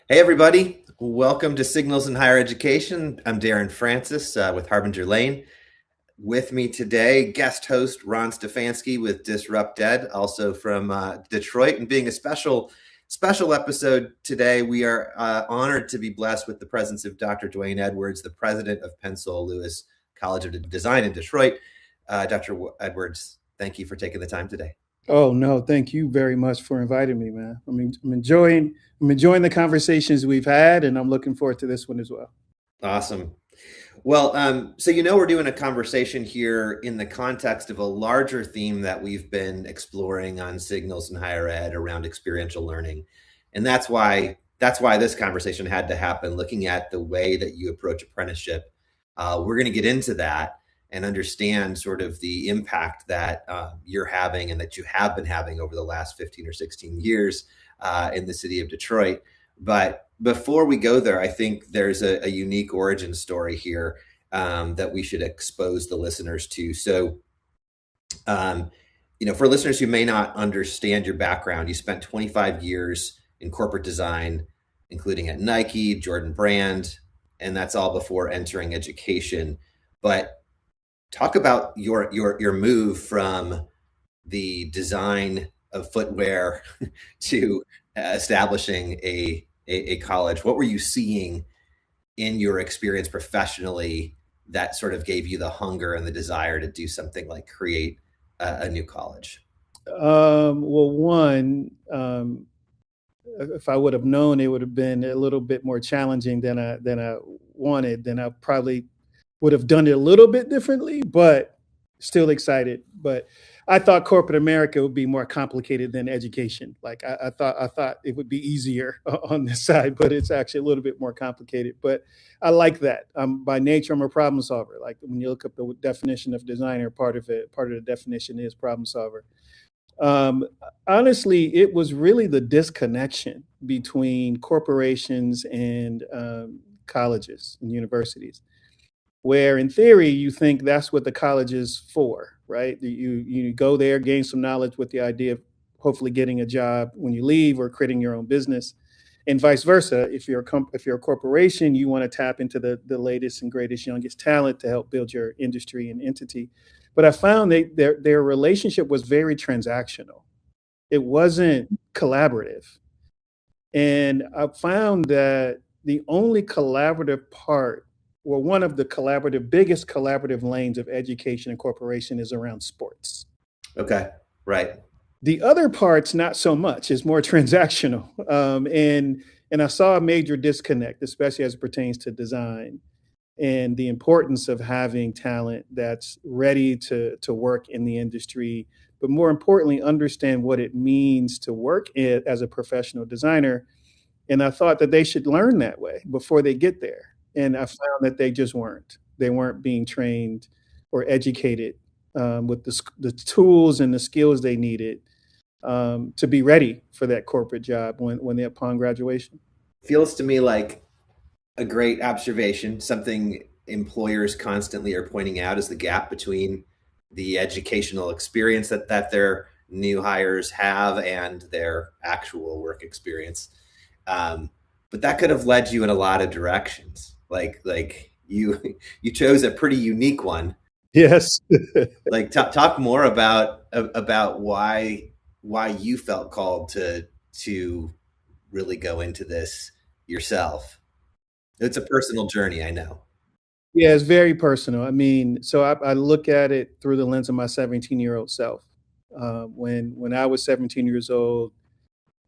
Hey, everybody. Welcome to Signals in Higher Education. I'm Darren Francis with Harbinger Lane. With me today, guest host Ron Stefanski with Disrupt Ed, also from Detroit. And being a special episode today, we are honored to be blessed with the presence of Dr. Dwayne Edwards, the president of Pensole Lewis College of Design in Detroit. Dr. Edwards, thank you for taking the time today. Oh no, thank you very much for inviting me, man. I'm enjoying the conversations we've had, and I'm looking forward to this one as well. Awesome. Well, so we're doing a conversation here in the context of a larger theme that we've been exploring on Signals in Higher Ed around experiential learning, and that's why this conversation had to happen. Looking at the way that you approach apprenticeship, we're going to get into that and understand sort of the impact that you're having and that you have been having over the last 15 or 16 years in the city of Detroit. But before we go there, I think there's a unique origin story here that we should expose the listeners to. So, for listeners who may not understand your background, you spent 25 years in corporate design, including at Nike, Jordan Brand, and that's all before entering education. But talk about your move from the design of footwear to establishing a college. What were you seeing in your experience professionally that sort of gave you the hunger and the desire to do something like create a new college? Well, one, if I would have known it would have been a little bit more challenging than I wanted, then I probably would have done it a little bit differently. But still excited. But I thought corporate America would be more complicated than education. Like I thought it would be easier on this side, but it's actually a little bit more complicated. But I like that. By nature, I'm a problem solver. Like when you look up the definition of designer, part of the definition is problem solver. Um, Honestly, it was really the disconnection between corporations and colleges and universities, where in theory you think that's what the college is for, right? You go there, gain some knowledge with the idea of hopefully getting a job when you leave or creating your own business, and vice versa. If you're a corporation, you want to tap into the latest and greatest, youngest talent to help build your industry and entity. But I found their relationship was very transactional. It wasn't collaborative, and I found that the only collaborative part, or one of the biggest collaborative lanes of education and corporation, is around sports. Okay, right. The other parts, not so much. It's more transactional, and I saw a major disconnect, especially as it pertains to design and the importance of having talent that's ready to work in the industry, but more importantly, understand what it means to work as a professional designer. And I thought that they should learn that way before they get there. And I found that they just weren't. They weren't being trained or educated with the tools and the skills they needed to be ready for that corporate job when they upon graduation. Feels to me like a great observation, something employers constantly are pointing out is the gap between the educational experience that their new hires have and their actual work experience. Um, but that could have led you in a lot of directions. Like you chose a pretty unique one. Yes. Like talk more about why you felt called to really go into this yourself. It's a personal journey, I know. Yeah, it's very personal. I mean, so I look at it through the lens of my 17-year-old self. When I was 17 years old,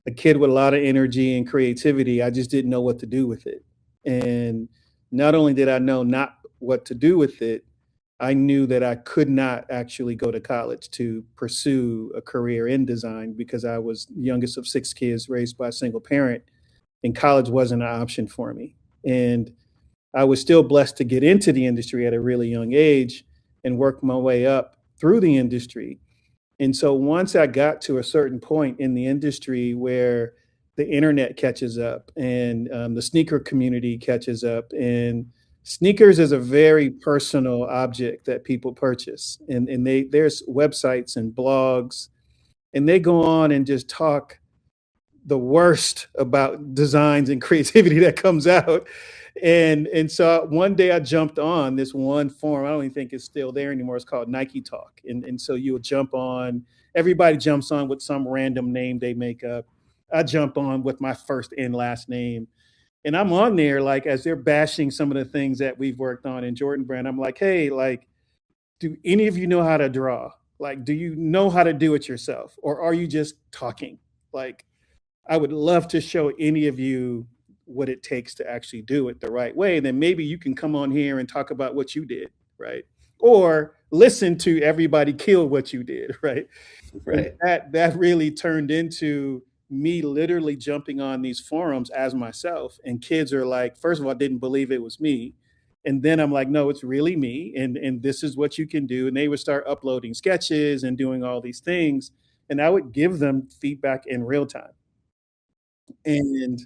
a kid with a lot of energy and creativity, I just didn't know what to do with it. And not only did I know not what to do with it, I knew that I could not actually go to college to pursue a career in design because I was the youngest of six kids raised by a single parent, and college wasn't an option for me. And I was still blessed to get into the industry at a really young age and work my way up through the industry. And so once I got to a certain point in the industry where the internet catches up and the sneaker community catches up, and sneakers is a very personal object that people purchase, and there's websites and blogs, and they go on and just talk the worst about designs and creativity that comes out. And so one day I jumped on this one forum. I don't even think it's still there anymore. It's called Nike Talk. And so you'll jump on, everybody jumps on with some random name they make up. I jump on with my first and last name. And I'm on there like as they're bashing some of the things that we've worked on in Jordan Brand. I'm like, hey, like, do any of you know how to draw? Like, do you know how to do it yourself? Or are you just talking? Like, I would love to show any of you what it takes to actually do it the right way. And then maybe you can come on here and talk about what you did, right? Or listen to everybody kill what you did, right? And Right. that really turned into me literally jumping on these forums as myself. And kids are like, first of all, didn't believe it was me. And then I'm like, no, it's really me. And this is what you can do. And they would start uploading sketches and doing all these things. And I would give them feedback in real time. And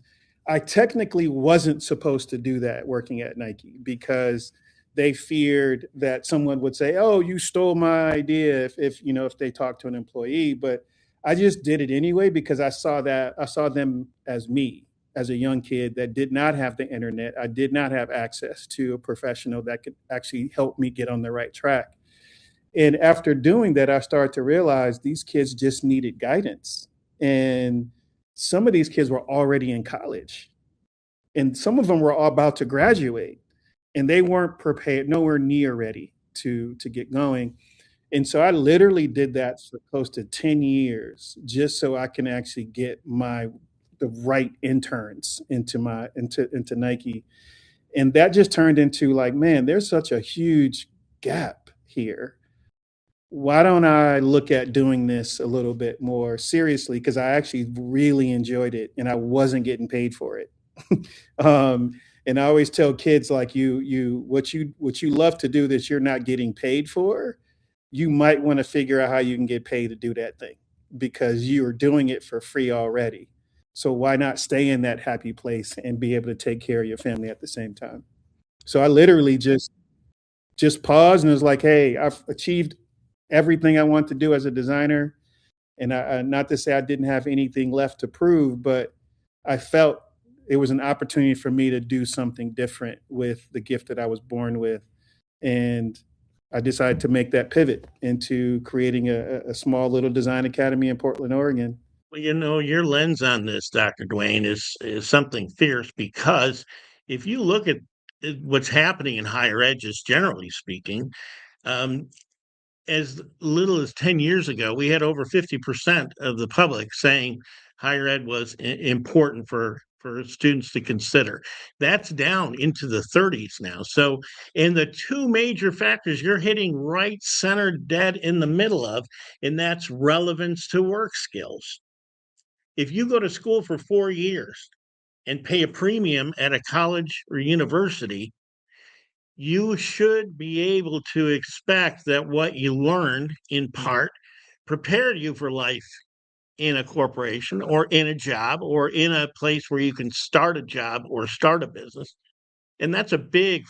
I technically wasn't supposed to do that working at Nike because they feared that someone would say, "Oh, you stole my idea," if they talked to an employee. But I just did it anyway because I saw them as me as a young kid that did not have the internet. I did not have access to a professional that could actually help me get on the right track. And after doing that, I started to realize these kids just needed guidance. And some of these kids were already in college, and some of them were all about to graduate, and they weren't prepared, nowhere near ready to get going. And so I literally did that for close to 10 years just so I can actually get the right interns into Nike. And that just turned into like, man, there's such a huge gap here. Why don't I look at doing this a little bit more seriously? Because I actually really enjoyed it and I wasn't getting paid for it. And I always tell kids like what you love to do that you're not getting paid for, you might want to figure out how you can get paid to do that thing because you are doing it for free already. So why not stay in that happy place and be able to take care of your family at the same time? So I literally just paused and was like, hey, I've achieved everything I want to do as a designer. And not to say I didn't have anything left to prove, but I felt it was an opportunity for me to do something different with the gift that I was born with. And I decided to make that pivot into creating a small little design academy in Portland, Oregon. Well, your lens on this, Dr. Dwayne, is something fierce because if you look at what's happening in higher ed, just generally speaking, um, as little as 10 years ago, we had over 50% of the public saying higher ed was important for students to consider. That's down into the 30s now. So, in the two major factors you're hitting right center dead in the middle of, and that's relevance to work skills. If you go to school for 4 years and pay a premium at a college or university, you should be able to expect that what you learned in part prepared you for life in a corporation or in a job or in a place where you can start a job or start a business. And that's a big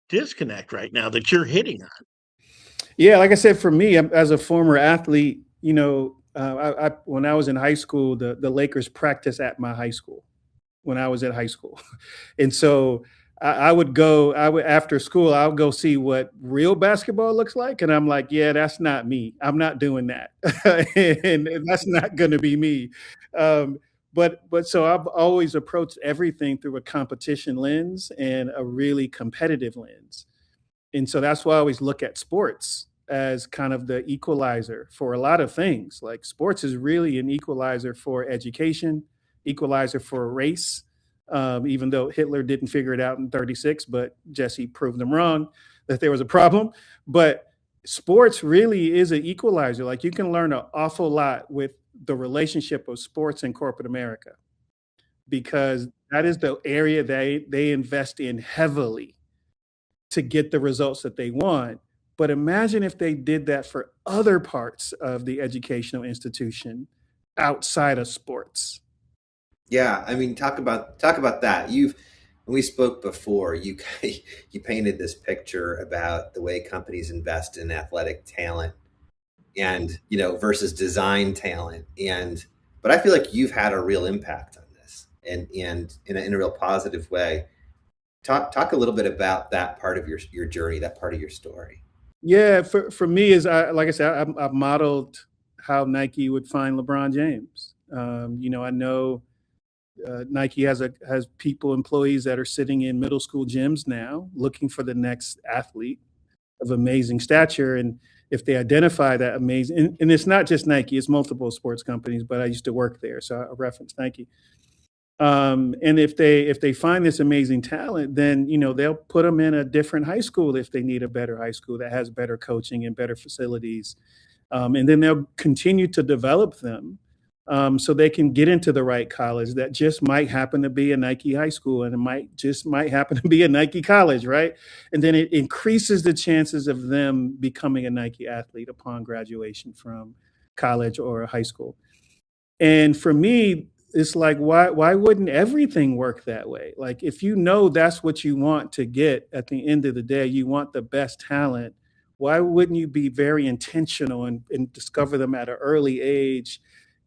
disconnect right now that you're hitting on. Yeah, like I said, for me, as a former athlete, when I was in high school, the Lakers practiced at my high school when I was at high school. And so I would after school, I would go see what real basketball looks like. And I'm like, yeah, that's not me. I'm not doing that. And that's not going to be me. But so I've always approached everything through a competition lens and a really competitive lens. And so that's why I always look at sports as kind of the equalizer for a lot of things. Like sports is really an equalizer for education, equalizer for race, even though Hitler didn't figure it out in 36, but Jesse proved them wrong that there was a problem. But sports really is an equalizer. Like you can learn an awful lot with the relationship of sports and corporate America because that is the area they invest in heavily to get the results that they want. But imagine if they did that for other parts of the educational institution outside of sports. Yeah, I mean, talk about that. When we spoke before, you painted this picture about the way companies invest in athletic talent and versus design talent. And but I feel like you've had a real impact on this, and in a real positive way. Talk a little bit about that part of your journey, that part of your story. Yeah, for me, is like I said, I've modeled how Nike would find LeBron James. I know Nike has people, employees that are sitting in middle school gyms now, looking for the next athlete of amazing stature. And if they identify that amazing, and it's not just Nike, it's multiple sports companies, but I used to work there, so I reference Nike. And if they find this amazing talent, then they'll put them in a different high school if they need a better high school that has better coaching and better facilities, and then they'll continue to develop them, so they can get into the right college that just might happen to be a Nike high school, and it might happen to be a Nike college, right? And then it increases the chances of them becoming a Nike athlete upon graduation from college or high school. And for me, it's like, why wouldn't everything work that way? Like, if you know that's what you want to get at the end of the day, you want the best talent. Why wouldn't you be very intentional and discover them at an early age,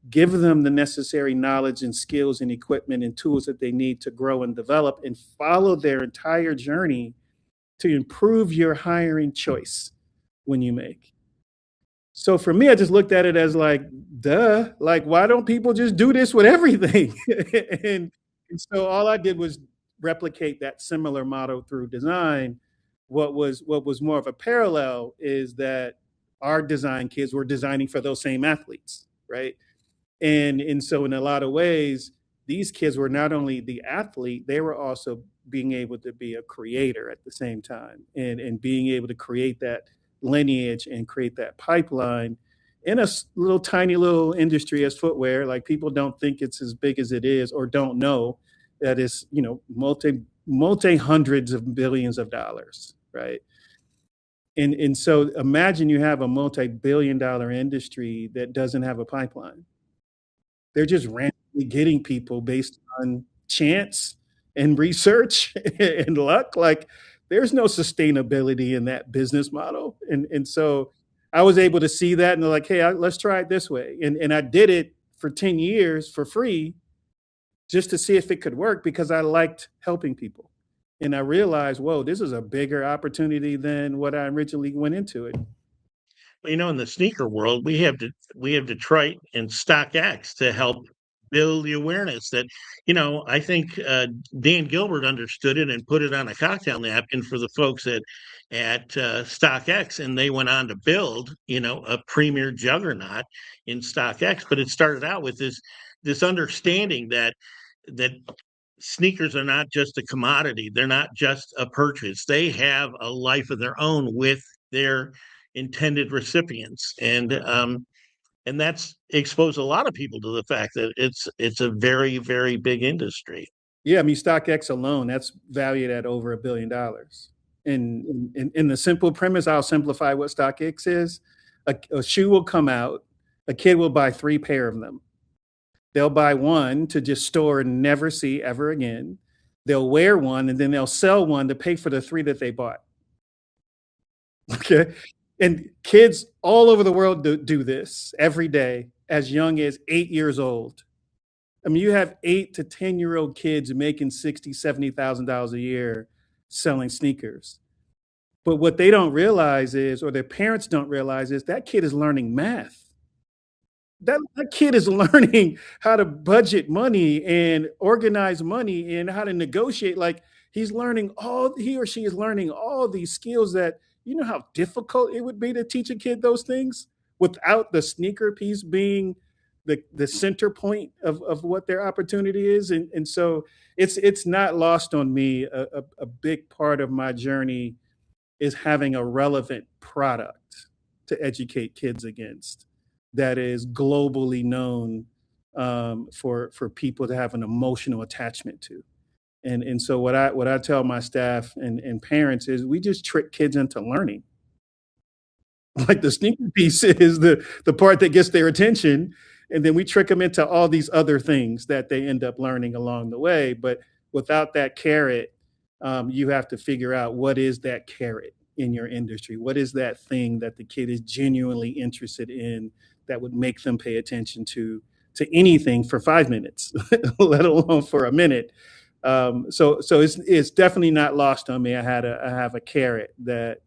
give them the necessary knowledge and skills and equipment and tools that they need to grow and develop, and follow their entire journey to improve your hiring choice when you make? So for me, I just looked at it as like, duh, like, why don't people just do this with everything? and, and so all I did was replicate that similar model through design. What was more of a parallel is that our design kids were designing for those same athletes, right? And so in a lot of ways, these kids were not only the athlete, they were also being able to be a creator at the same time, and being able to create that lineage and create that pipeline in a little tiny little industry as footwear. Like, people don't think it's as big as it is, or don't know that it's multi hundreds of billions of dollars, right? And so imagine you have a multi-billion-dollar industry that doesn't have a pipeline. They're just randomly getting people based on chance and research and luck. Like, there's no sustainability in that business model. And so I was able to see that, and they're like, hey, let's try it this way. And I did it for 10 years for free, just to see if it could work, because I liked helping people. And I realized, whoa, this is a bigger opportunity than what I originally went into it. In the sneaker world, we have Detroit and StockX to help build the awareness that, I think Dan Gilbert understood it and put it on a cocktail napkin for the folks at StockX, and they went on to build, a premier juggernaut in StockX. But it started out with this understanding that sneakers are not just a commodity. They're not just a purchase. They have a life of their own with their intended recipients, and that's exposed a lot of people to the fact that it's a very, very big industry. Yeah, I mean, StockX alone, that's valued at over $1 billion. And in the simple premise, I'll simplify what StockX is. A shoe will come out, a kid will buy 3 pair of them. They'll buy one to just store and never see ever again. They'll wear one, and then they'll sell one to pay for the 3 that they bought. Okay. And kids all over the world do this every day, as young as 8 years old. I mean, you have 8 to 10-year-old kids making $60,000-$70,000 a year selling sneakers. But what they don't realize is, or their parents don't realize, is that kid is learning math. That kid is learning how to budget money and organize money and how to negotiate. Like, he or she is learning all these skills that, how difficult it would be to teach a kid those things without the sneaker piece being the center point of what their opportunity is. And so it's not lost on me. A big part of my journey is having a relevant product to educate kids against, that is globally known, for people to have an emotional attachment to. And so what I tell my staff and parents is, we just trick kids into learning. Like, the sneaker piece is the part that gets their attention, and then we trick them into all these other things that they end up learning along the way. But without that carrot, you have to figure out, what is that carrot in your industry? What is that thing that the kid is genuinely interested in, that would make them pay attention to to anything for 5 minutes, let alone for a minute. So it's definitely not lost on me. I have a carrot that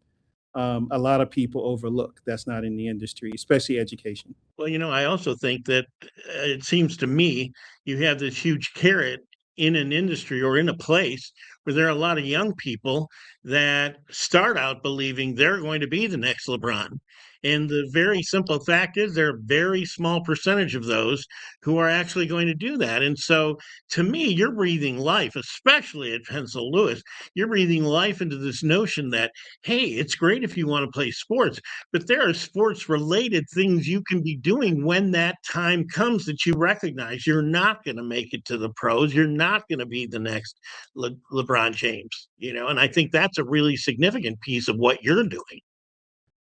a lot of people overlook. That's not in the industry, especially education. Well, I also think that it seems to me you have this huge carrot in an industry or in a place where there are a lot of young people that start out believing they're going to be the next LeBron. And the very simple fact is, there are a very small percentage of those who are actually going to do that. And so, to me, you're breathing life, especially at Pencil Lewis. You're breathing life into this notion that, hey, it's great if you want to play sports, but there are sports related things you can be doing when that time comes that you recognize you're not going to make it to the pros. You're not going to be the next LeBron James, and I think that's a really significant piece of what you're doing.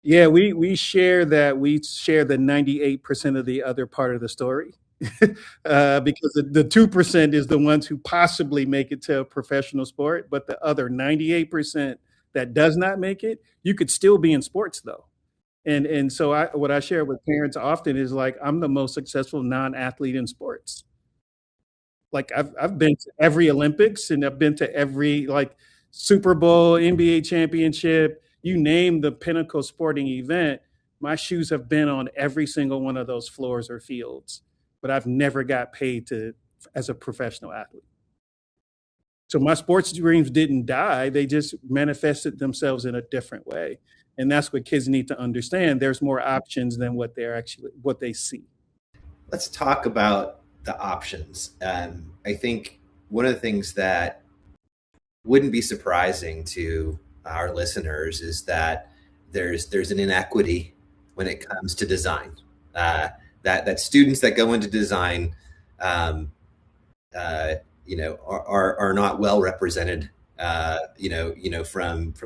Yeah, we share that. We share the 98% of the other part of the story, because the 2% is the ones who possibly make it to a professional sport, but the other 98% that does not make it, you could still be in sports though. And so what I share with parents often is like, I'm the most successful non-athlete in sports. Like I've been to every Olympics, and I've been to every like Super Bowl, NBA championship, you name the pinnacle sporting event. My shoes have been on every single one of those floors or fields, but I've never got paid as a professional athlete. So my sports dreams didn't die. They just manifested themselves in a different way. And that's what kids need to understand. There's more options than what they see. Let's talk about the options. I think one of the things that wouldn't be surprising to our listeners is that there's an inequity when it comes to design. That students that go into design, are not well represented. From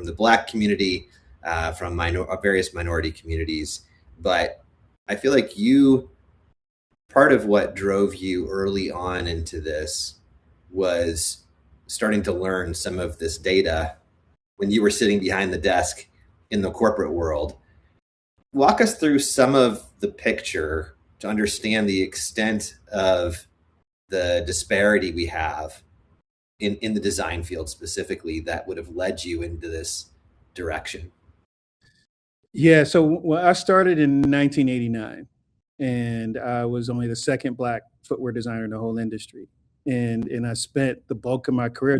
the Black community, from various minority communities. But I feel like part of what drove you early on into this was starting to learn some of this data when you were sitting behind the desk in the corporate world. Walk us through some of the picture to understand the extent of the disparity we have in the design field specifically that would have led you into this direction. Yeah, so I started in 1989, and I was only the second Black footwear designer in the whole industry. And I spent the bulk of my career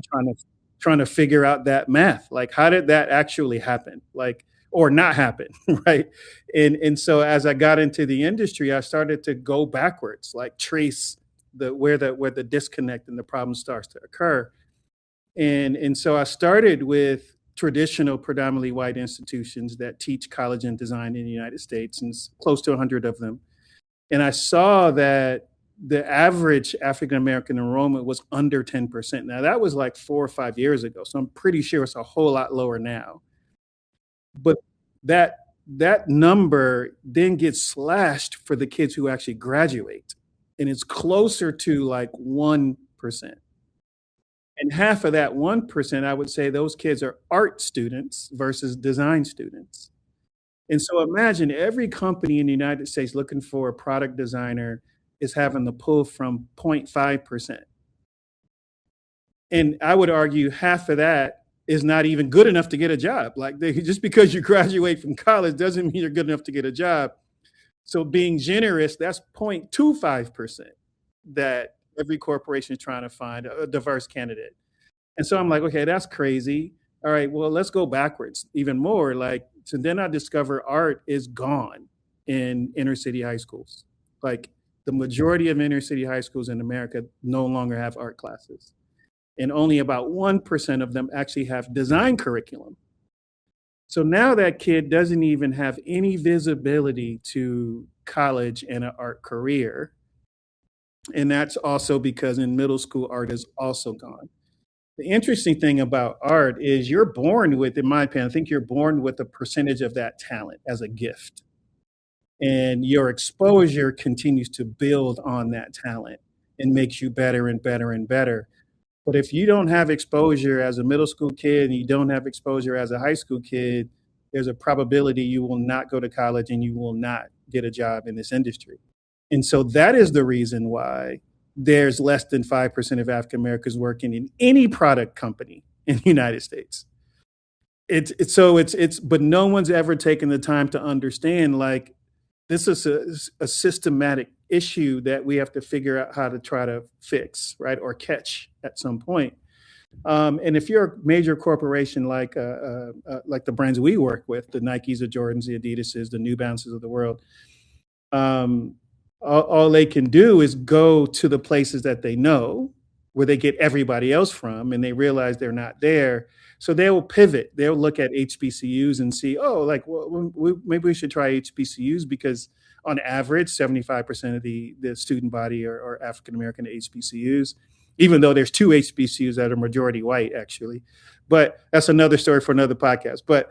trying to figure out that math. Like, how did that actually happen? Like, or not happen, right? And so as I got into the industry, I started to go backwards, like trace where the disconnect and the problem starts to occur. And so I started with traditional, predominantly white institutions that teach college and design in the United States, and it's close to 100 of them. And I saw that the average African American enrollment was under 10%. Now that was like 4 or 5 years ago, so I'm pretty sure it's a whole lot lower now. But that number then gets slashed for the kids who actually graduate, and it's closer to like 1%. And half of that 1%, I would say those kids are art students versus design students. And so imagine every company in the United States looking for a product designer is having to pull from 0.5%. And I would argue half of that is not even good enough to get a job. Like, just because you graduate from college doesn't mean you're good enough to get a job. So being generous, that's 0.25% that every corporation is trying to find a diverse candidate. And so I'm like, okay, that's crazy. All right, well, let's go backwards even more. Like, so then I discover art is gone in inner city high schools. Like, the majority of inner city high schools in America no longer have art classes. And only about 1% of them actually have design curriculum. So now that kid doesn't even have any visibility to college and an art career. And that's also because in middle school, art is also gone. The interesting thing about art is you're born with, in my opinion, I think you're born with a percentage of that talent as a gift. And your exposure continues to build on that talent and makes you better and better and better. But if you don't have exposure as a middle school kid and you don't have exposure as a high school kid, there's a probability you will not go to college and you will not get a job in this industry. And so that is the reason why there's less than 5% of African Americans working in any product company in the United States. But no one's ever taken the time to understand, like, this is a systematic issue that we have to figure out how to try to fix, right, or catch at some point. And if you're a major corporation like the brands we work with, the Nikes, the Jordans, the Adidases, the New Balances of the world, all they can do is go to the places that they know, where they get everybody else from, and they realize they're not there. So they will pivot. They'll look at HBCUs and see, oh, like, well, maybe we should try HBCUs because on average, 75% of the student body are African American HBCUs, even though there's two HBCUs that are majority white, actually. But that's another story for another podcast. But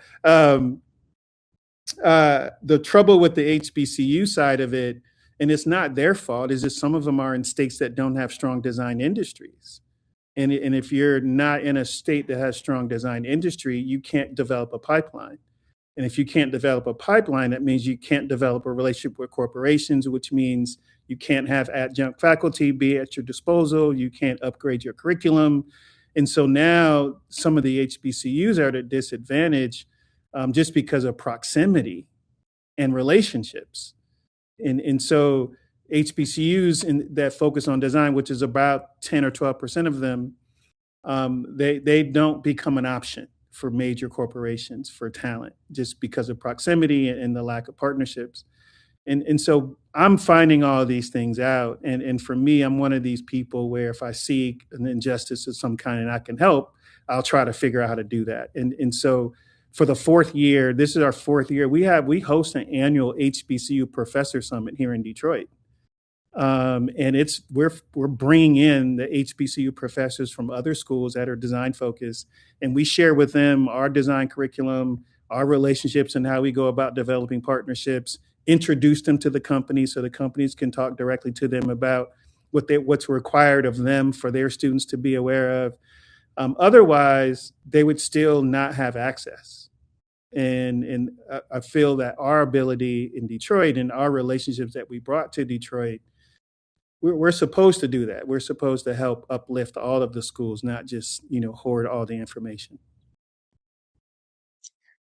the trouble with the HBCU side of it, and it's not their fault, is that some of them are in states that don't have strong design industries. And if you're not in a state that has strong design industry, you can't develop a pipeline. And if you can't develop a pipeline, that means you can't develop a relationship with corporations, which means you can't have adjunct faculty be at your disposal. You can't upgrade your curriculum. And so now some of the HBCUs are at a disadvantage just because of proximity and relationships. And so HBCUs that focus on design, which is about 10 or 12% of them, they don't become an option for major corporations for talent just because of proximity and the lack of partnerships. And so I'm finding all of these things out. And for me, I'm one of these people where if I see an injustice of some kind and I can help, I'll try to figure out how to do that. And so for the fourth year, this is our fourth year, we host an annual HBCU Professor Summit here in Detroit. And we're bringing in the HBCU professors from other schools that are design focused, and we share with them our design curriculum, our relationships, and how we go about developing partnerships. Introduce them to the companies so the companies can talk directly to them about what's required of them for their students to be aware of. Otherwise, they would still not have access. And I feel that our ability in Detroit and our relationships that we brought to Detroit, we're supposed to do that. We're supposed to help uplift all of the schools, not just, hoard all the information.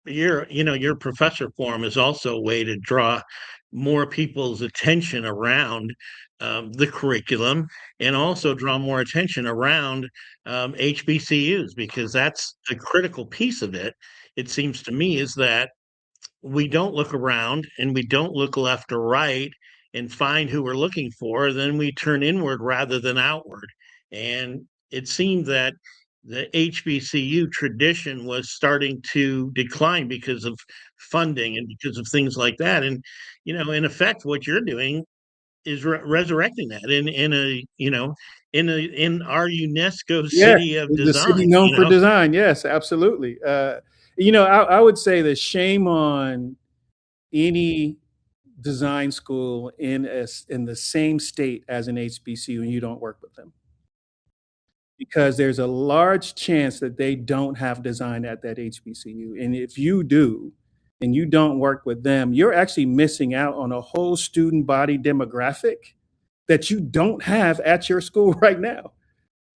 Your professor forum is also a way to draw more people's attention around the curriculum, and also draw more attention around HBCUs, because that's a critical piece of it. It seems to me is that we don't look around and we don't look left or right and find who we're looking for. Then we turn inward rather than outward. And it seemed that the HBCU tradition was starting to decline because of funding and because of things like that. And, in effect, what you're doing is resurrecting that in our UNESCO city of The city design. known for design. Yes, absolutely. I would say the shame on any design school in the same state as an HBCU and you don't work with them, because there's a large chance that they don't have design at that HBCU. And if you do, and you don't work with them, you're actually missing out on a whole student body demographic that you don't have at your school right now.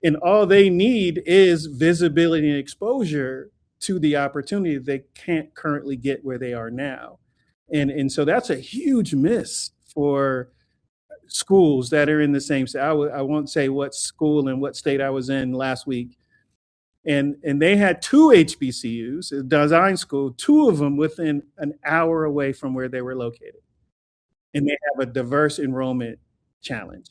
And all they need is visibility and exposure to the opportunity they can't currently get where they are now. And so that's a huge miss for schools that are in the same state. I won't say what school and what state I was in last week. And they had two HBCUs, a design school, two of them within an hour away from where they were located. And they have a diverse enrollment challenge.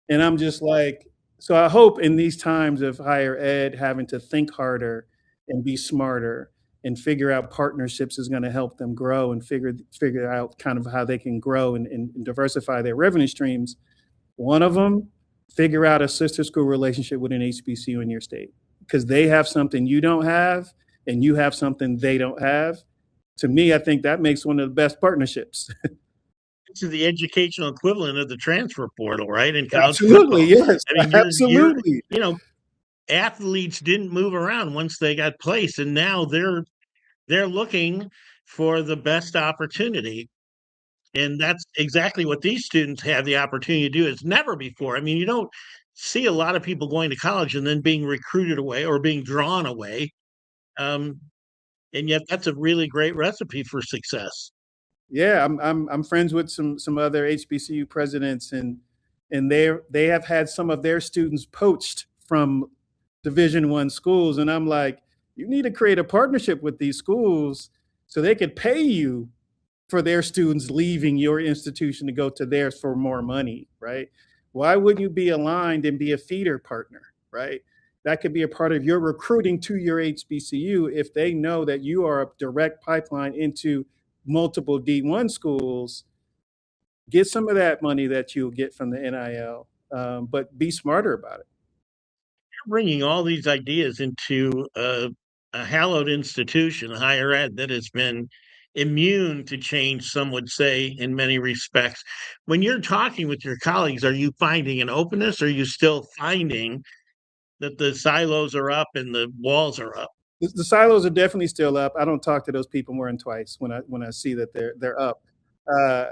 And I'm just like, so I hope in these times of higher ed having to think harder and be smarter and figure out partnerships is going to help them grow and figure out kind of how they can grow and diversify their revenue streams. One of them, figure out a sister school relationship with an HBCU in your state, because they have something you don't have and you have something they don't have. To me, I think that makes one of the best partnerships. This is the educational equivalent of the transfer portal, right? In college Absolutely, football. yes. I mean, absolutely. Athletes didn't move around once they got placed, and now they're looking for the best opportunity. And that's exactly what these students have the opportunity to do as never before. I mean, you don't see a lot of people going to college and then being recruited away or being drawn away. Um, and yet that's a really great recipe for success. Yeah, I'm friends with some other HBCU presidents, and they have had some of their students poached from Division I schools, and I'm like, you need to create a partnership with these schools so they could pay you for their students leaving your institution to go to theirs for more money, right? Why wouldn't you be aligned and be a feeder partner, right? That could be a part of your recruiting to your HBCU if they know that you are a direct pipeline into multiple D1 schools. Get some of that money that you'll get from the NIL, but be smarter about it. Bringing all these ideas into a hallowed institution, higher ed, that has been immune to change, some would say, in many respects. When you're talking with your colleagues, are you finding an openness? Or are you still finding that the silos are up and the walls are up? The silos are definitely still up. I don't talk to those people more than twice when I see that they're up. Uh,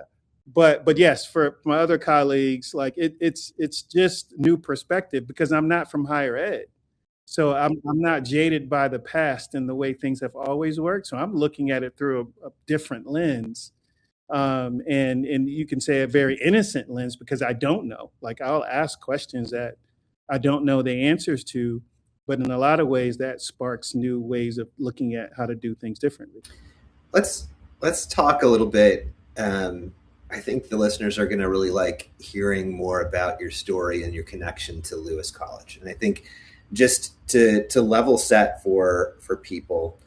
but yes, for my other colleagues, like it's just new perspective because I'm not from higher ed. So I'm not jaded by the past and the way things have always worked. So I'm looking at it through a different lens, and you can say a very innocent lens because I don't know. Like I'll ask questions that I don't know the answers to, but in a lot of ways that sparks new ways of looking at how to do things differently. Let's talk a little bit. I think the listeners are going to really like hearing more about your story and your connection to Lewis College. And I think just to level set for people,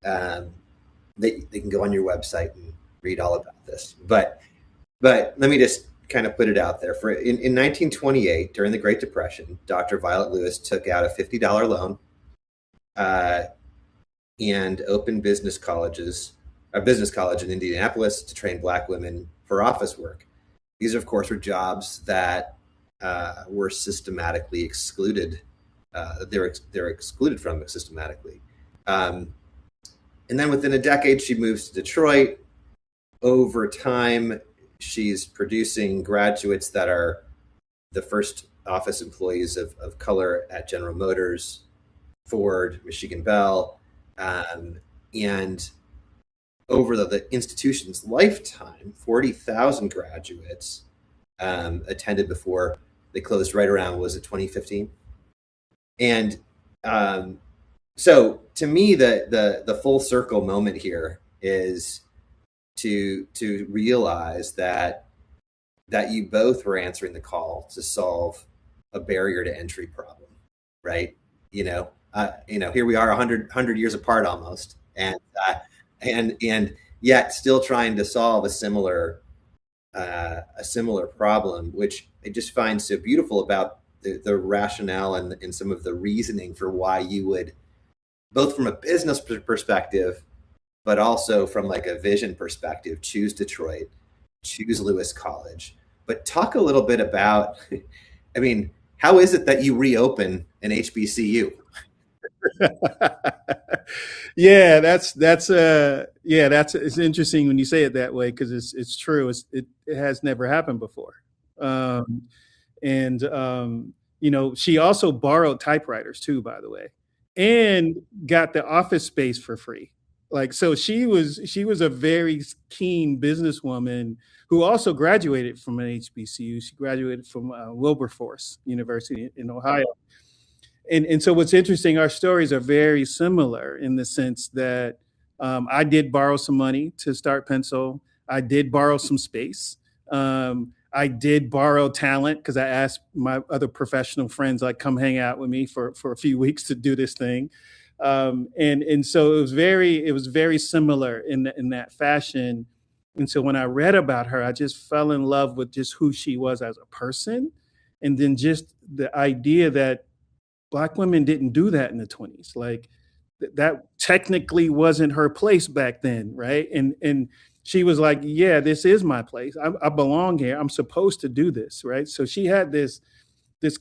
they can go on your website and read all about this. But let me just kind of put it out there. In 1928, during the Great Depression, Dr. Violet Lewis took out a $50 loan and opened a business college in Indianapolis to train Black women for office work. These, of course, were jobs that were systematically excluded. They're excluded from it systematically. And then within a decade, she moves to Detroit. Over time, she's producing graduates that are the first office employees of color at General Motors, Ford, Michigan Bell, and over the institution's lifetime, 40,000 graduates attended before they closed right around, was it 2015? And so to me, the full circle moment here is to realize that you both were answering the call to solve a barrier to entry problem, right? Here we are 100 years apart almost, and yet still trying to solve a similar problem, which I just find so beautiful about the rationale and some of the reasoning for why you would, both from a business perspective, but also from like a vision perspective, choose Detroit, choose Lewis College. But talk a little bit about, I mean, how is it that you reopen an HBCU? Yeah, it's interesting when you say it that way because it's true. It has never happened before. And she also borrowed typewriters too, by the way, and got the office space for free. Like, so she was a very keen businesswoman who also graduated from an HBCU. She graduated from Wilberforce University in Ohio. And so what's interesting, our stories are very similar in the sense that I did borrow some money to start Pencil. I did borrow some space. I did borrow talent because I asked my other professional friends, like, come hang out with me for a few weeks to do this thing. And so it was very similar in that fashion. And so when I read about her, I just fell in love with just who she was as a person. And then just the idea that Black women didn't do that in the 20s. Like that technically wasn't her place back then, right? And she was like, yeah, this is my place. I belong here. I'm supposed to do this, right? So she had this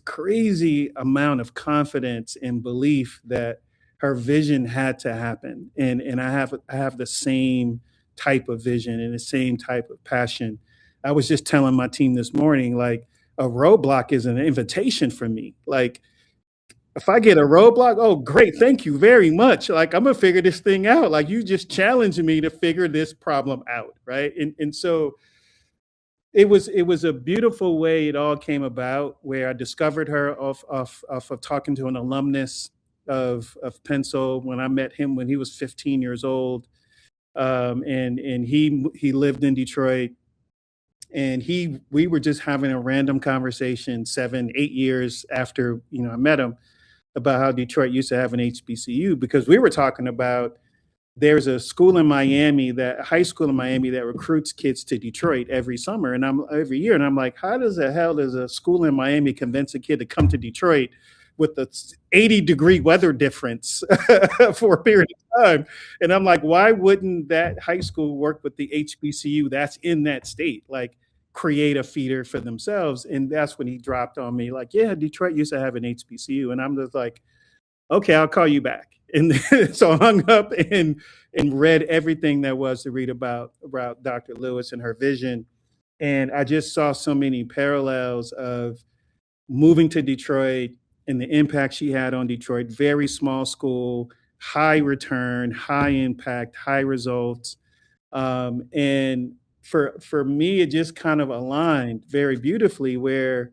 crazy amount of confidence and belief that her vision had to happen. And I have the same type of vision and the same type of passion. I was just telling my team this morning, like, a roadblock is an invitation for me. Like, if I get a roadblock, oh, great, thank you very much. Like, I'm gonna figure this thing out. Like, you just challenged me to figure this problem out, right? And so it was a beautiful way it all came about, where I discovered her of talking to an alumnus of Pencil when I met him when he was 15 years old, and he lived in Detroit, and we were just having a random conversation 7 8 years after I met him about how Detroit used to have an HBCU, because we were talking about there's a school in Miami, that high school in Miami, that recruits kids to Detroit every summer, and I'm every year, and I'm like, how does the hell does a school in Miami convince a kid to come to Detroit with the 80-degree weather difference for a period of time? And I'm like, why wouldn't that high school work with the HBCU that's in that state, like create a feeder for themselves? And that's when he dropped on me, like, yeah, Detroit used to have an HBCU, and I'm just like, okay, I'll call you back. And so I hung up and read everything there was to read about Dr. Lewis and her vision. And I just saw so many parallels of moving to Detroit and the impact she had on Detroit. Very small school, high return, high impact, high results. And for me, it just kind of aligned very beautifully, where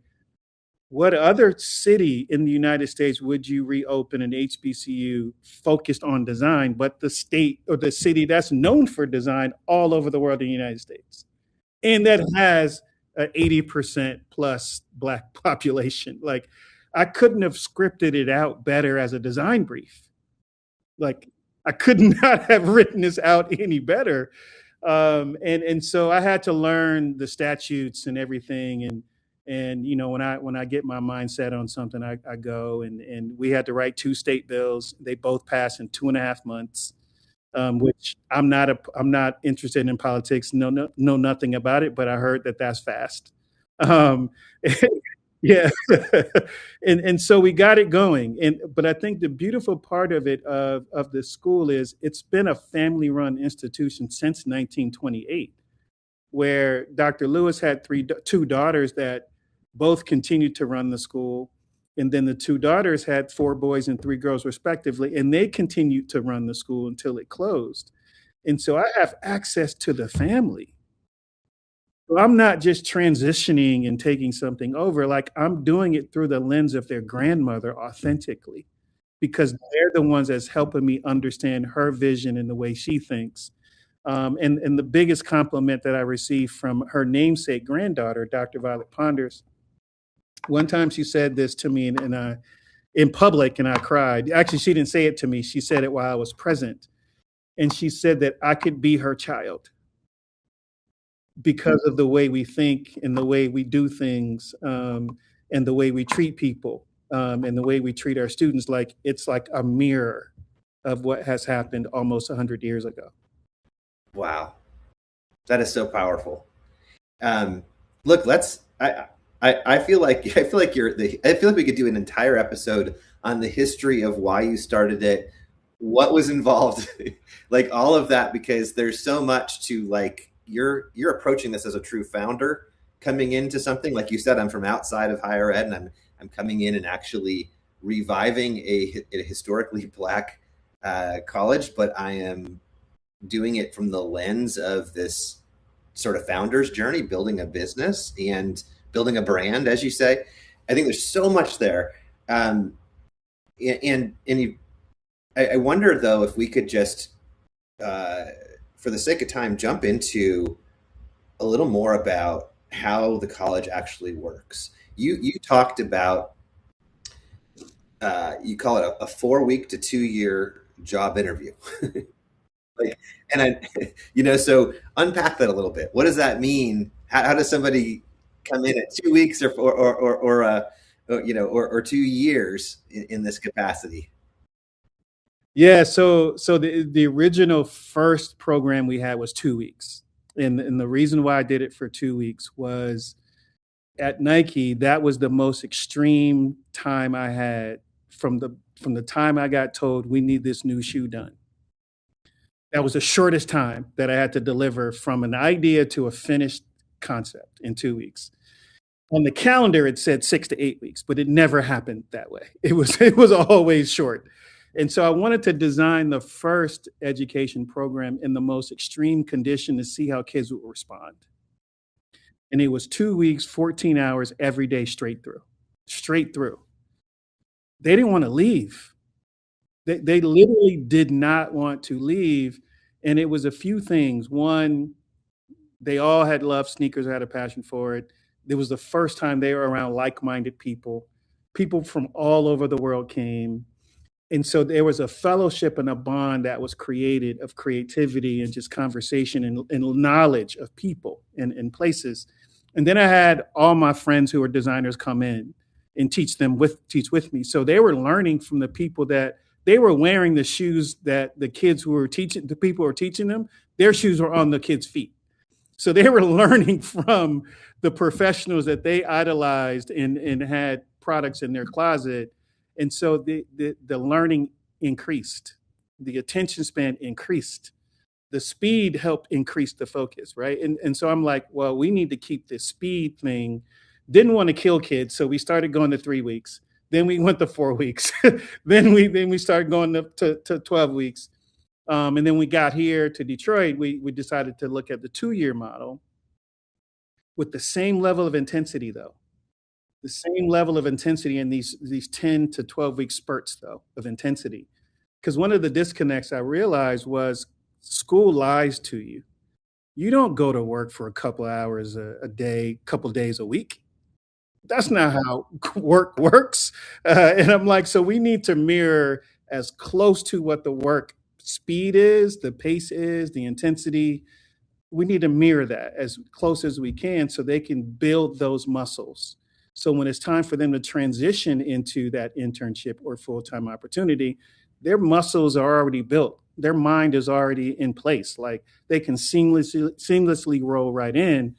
what other city in the United States would you reopen an HBCU focused on design, but the state or the city that's known for design all over the world in the United States, and that has an 80% plus Black population? Like, I couldn't have scripted it out better as a design brief. Like, I could not have written this out any better. And so I had to learn the statutes and everything. And when I get my mindset on something, I go, and we had to write 2 state bills. They both passed in 2.5 months, which I'm not interested in politics. Know nothing about it, but I heard that that's fast. Um, yeah, and so we got it going. But I think the beautiful part of it of the school is it's been a family run institution since 1928, where Dr. Lewis had two daughters that both continued to run the school. And then the 2 daughters had 4 boys and 3 girls, respectively, and they continued to run the school until it closed. And so I have access to the family. So I'm not just transitioning and taking something over, like, I'm doing it through the lens of their grandmother authentically, because they're the ones that's helping me understand her vision and the way she thinks. And the biggest compliment that I received from her namesake granddaughter, Dr. Violet Ponders, one time she said this to me in public, and I cried. Actually, she didn't say it to me. She said it while I was present. And she said that I could be her child because of the way we think and the way we do things, and the way we treat people, and the way we treat our students. Like, it's like a mirror of what has happened almost 100 years ago. Wow, that is so powerful. Look, I feel like I feel like we could do an entire episode on the history of why you started it, what was involved, like all of that, because there's so much to, like, you're approaching this as a true founder coming into something. Like you said, I'm from outside of higher ed, and I'm coming in and actually reviving a historically Black college, but I am doing it from the lens of this sort of founder's journey, building a business and building a brand, as you say. I think there's so much there. I wonder, though, if we could just, for the sake of time, jump into a little more about how the college actually works. You talked about, you call it a 4-week to 2-year job interview. Like, and so unpack that a little bit. What does that mean? How does somebody come in at 2 weeks or 2 years in this capacity? Yeah, so the original first program we had was 2 weeks. And the reason why I did it for 2 weeks was, at Nike, that was the most extreme time I had from the time I got told we need this new shoe done. That was the shortest time that I had to deliver from an idea to a finished concept in 2 weeks. On the calendar, it said 6 to 8 weeks, but it never happened that way. It was always short. And so I wanted to design the first education program in the most extreme condition to see how kids would respond. And it was 2 weeks, 14 hours every day, straight through, straight through. They didn't want to leave. They literally did not want to leave. And it was a few things. One, they all had loved sneakers, had a passion for it. It was the first time they were around like-minded people. People from all over the world came. And so there was a fellowship and a bond that was created of creativity and just conversation and knowledge of people and places. And then I had all my friends who are designers come in and teach with me. So they were learning from the people that they were wearing the shoes that the kids who were teaching, the people who were teaching them, their shoes were on the kids' feet. So they were learning from the professionals that they idolized and had products in their closet. And so the learning increased, the attention span increased, the speed helped increase the focus, right? And so I'm like, well, we need to keep this speed thing. Didn't want to kill kids, so we started going to 3 weeks. Then we went to 4 weeks. then we started going to 12 weeks. And then we got here to Detroit. We decided to look at the 2-year model with the same level of intensity, though. The same level of intensity in these 10 to 12 week spurts, though, of intensity. Because one of the disconnects I realized was school lies to you. You don't go to work for a couple of hours a day, couple of days a week. That's not how work works. And I'm like, so we need to mirror as close to what the work speed is, the pace is, the intensity. We need to mirror that as close as we can so they can build those muscles. So when it's time for them to transition into that internship or full-time opportunity, their muscles are already built. Their mind is already in place. Like they can seamlessly roll right in.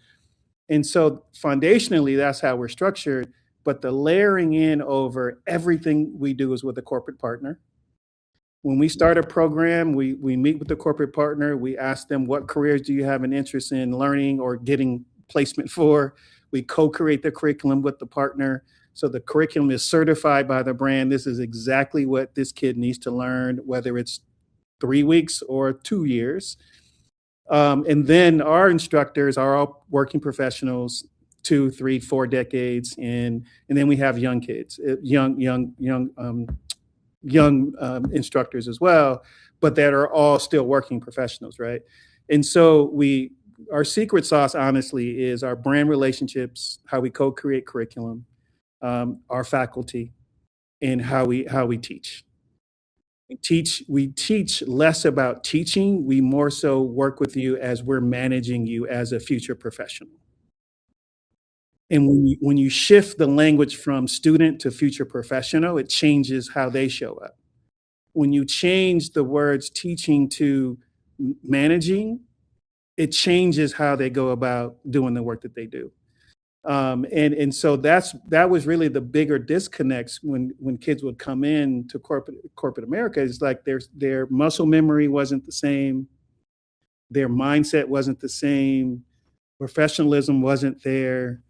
And so foundationally, that's how we're structured. But the layering in over everything we do is with a corporate partner. When we start a program, we meet with the corporate partner. We ask them, what careers do you have an interest in learning or getting placement for? We co-create the curriculum with the partner. So the curriculum is certified by the brand. This is exactly what this kid needs to learn, whether it's 3 weeks or 2 years. And then our instructors are all working professionals, 2, 3, 4 decades. And then we have young kids, young instructors as well, but that are all still working professionals, right? And so our secret sauce, honestly, is our brand relationships, how we co-create curriculum, our faculty, and how we teach. We teach less about teaching. We more so work with you as we're managing you as a future professional. And when you shift the language from student to future professional, it changes how they show up. When you change the words teaching to managing, it changes how they go about doing the work that they do. And so that was really the bigger disconnects when kids would come in to corporate America. It's like their muscle memory wasn't the same, their mindset wasn't the same, professionalism wasn't there.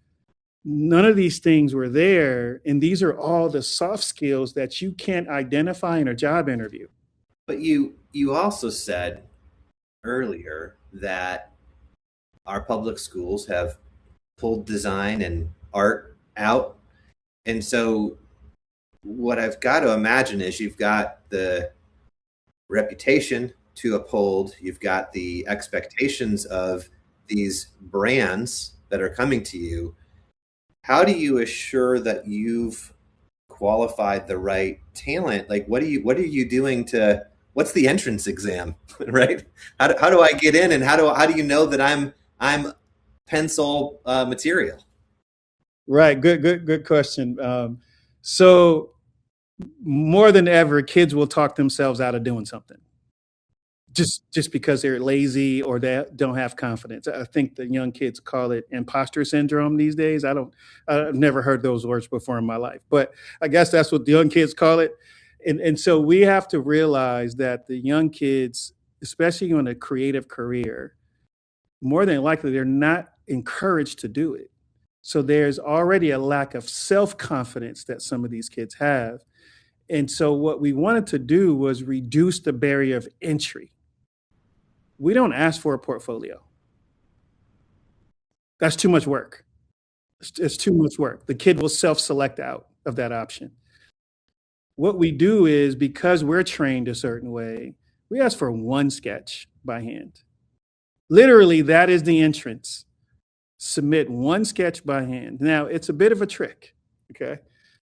None of these things were there, and these are all the soft skills that you can't identify in a job interview. But you also said earlier that our public schools have pulled design and art out. And so what I've got to imagine is you've got the reputation to uphold, you've got the expectations of these brands that are coming to you. How do you assure that you've qualified the right talent? Like, what are you doing what's the entrance exam, right? How do I get in, and how do you know that I'm pencil material? Right. Good question. So more than ever, kids will talk themselves out of doing something just because they're lazy or they don't have confidence. I think the young kids call it imposter syndrome these days. I've never heard those words before in my life, but I guess that's what the young kids call it. And so we have to realize that the young kids especially on a creative career, more than likely they're not encouraged to do it. So there's already a lack of self-confidence that some of these kids have. And so what we wanted to do was reduce the barrier of entry. We don't ask for a portfolio. That's too much work. It's too much work. The kid will self-select out of that option. What we do is, because we're trained a certain way, we ask for one sketch by hand. Literally, that is the entrance. Submit one sketch by hand. Now, it's a bit of a trick, okay?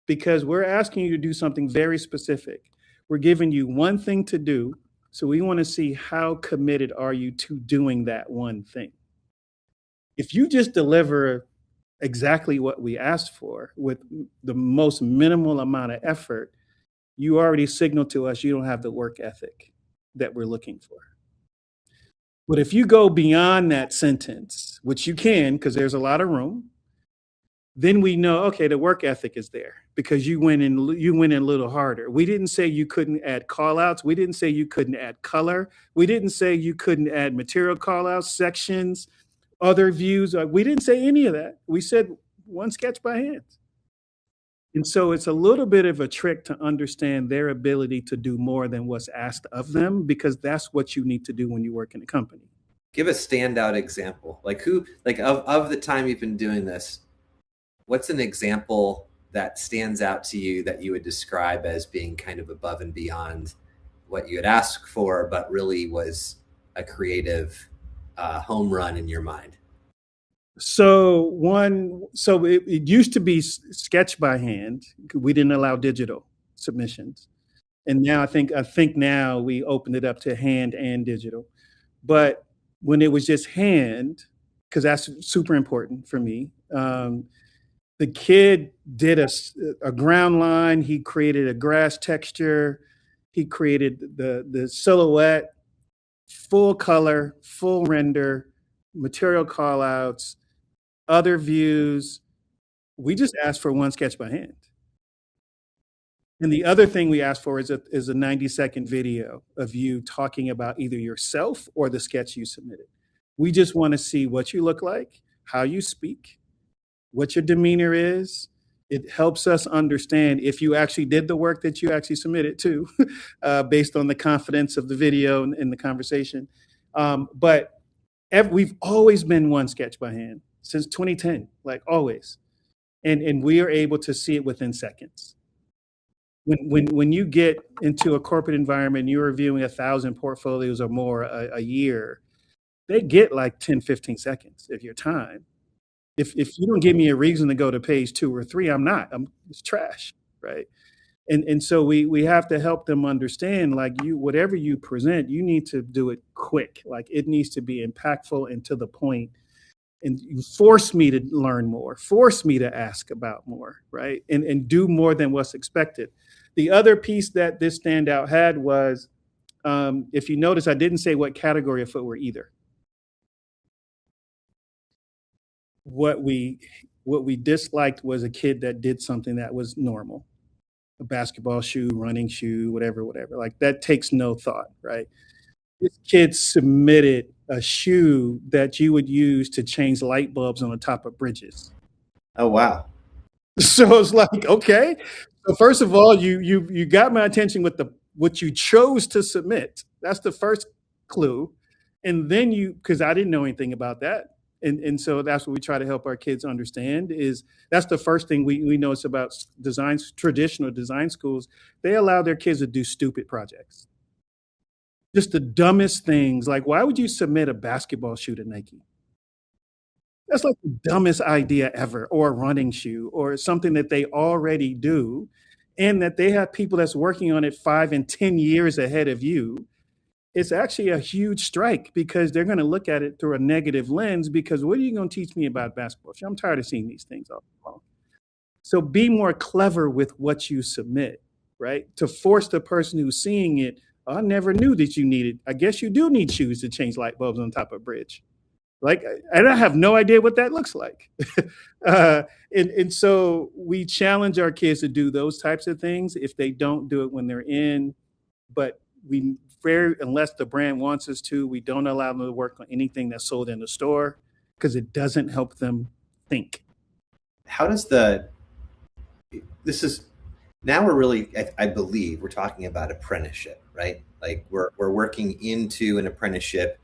Because we're asking you to do something very specific. We're giving you one thing to do, so we want to see how committed are you to doing that one thing. If you just deliver exactly what we asked for with the most minimal amount of effort, you already signal to us you don't have the work ethic that we're looking for. But if you go beyond that sentence, which you can because there's a lot of room, then we know, okay, the work ethic is there because you went in a little harder. We didn't say you couldn't add call outs. We didn't say you couldn't add color. We didn't say you couldn't add material call outs, sections, other views. We didn't say any of that. We said one sketch by hand. And so it's a little bit of a trick to understand their ability to do more than what's asked of them, because that's what you need to do when you work in a company. Give a standout example. Of the time you've been doing this, what's an example that stands out to you that you would describe as being kind of above and beyond what you had asked for, but really was a creative home run in your mind? So it used to be sketch by hand. We didn't allow digital submissions, and now I think now we opened it up to hand and digital. But when it was just hand, because that's super important for me, the kid did a ground line. He created a grass texture. He created the silhouette, full color, full render, material call outs, other views. We just asked for one sketch by hand. And the other thing we asked for is a 90-second video of you talking about either yourself or the sketch you submitted. We just want to see what you look like, how you speak, what your demeanor is. It helps us understand if you actually did the work that you actually submitted to, based on the confidence of the video and the conversation. But we've always been one sketch by hand since 2010, like always. And we are able to see it within seconds. When you get into a corporate environment, you're reviewing 1,000 portfolios or more a year, they get like 10, 15 seconds of your time. If you don't give me a reason to go to page 2 or 3, it's trash, right? And so we have to help them understand, like, whatever you present, you need to do it quick. Like, it needs to be impactful and to the point. And you force me to learn more, force me to ask about more, right? And do more than what's expected. The other piece that this standout had was, if you notice, I didn't say what category of footwear either. What we disliked was a kid that did something that was normal. A basketball shoe, running shoe, whatever. Like, that takes no thought, right? This kid submitted a shoe that you would use to change light bulbs on the top of bridges. Oh, wow. So it's like, okay. So first of all, you got my attention with what you chose to submit. That's the first clue. And then because I didn't know anything about that. And so that's what we try to help our kids understand is that's the first thing we notice about traditional design schools. They allow their kids to do stupid projects. Just the dumbest things. Like, why would you submit a basketball shoe to Nike? That's like the dumbest idea ever, or a running shoe, or something that they already do, and that they have people that's working on it 5 and 10 years ahead of you. It's actually a huge strike because they're going to look at it through a negative lens because what are you going to teach me about basketball? I'm tired of seeing these things all along. So be more clever with what you submit, right? To force the person who's seeing it, I never knew that you needed. I guess you do need shoes to change light bulbs on top of a bridge. Like, and I have no idea what that looks like. And so we challenge our kids to do those types of things if they don't do it when they're in. But we unless the brand wants us to, we don't allow them to work on anything that's sold in the store because it doesn't help them think. How does this is now we're really, I believe we're talking about apprenticeship, right? Like we're working into an apprenticeship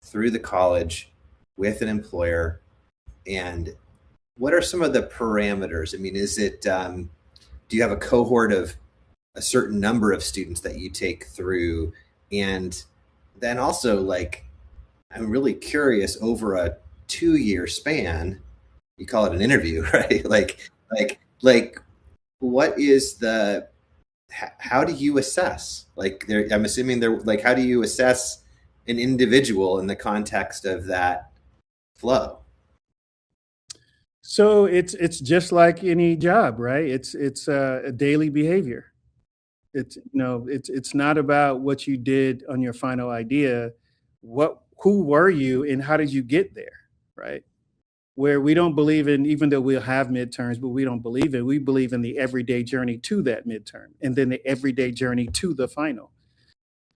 through the college with an employer. And what are some of the parameters? I mean, do you have a cohort of a certain number of students that you take through? And then also, like, I'm really curious, over a 2-year span, you call it an interview, right? Like what is how do you assess? Like, I'm assuming like, how do you assess an individual in the context of that flow? So it's just like any job, right? It's a daily behavior. It's not about what you did on your final idea. Who were you and how did you get there, right? Where we don't believe in, even though we'll have midterms, but we don't believe in. We believe in the everyday journey to that midterm, and then the everyday journey to the final.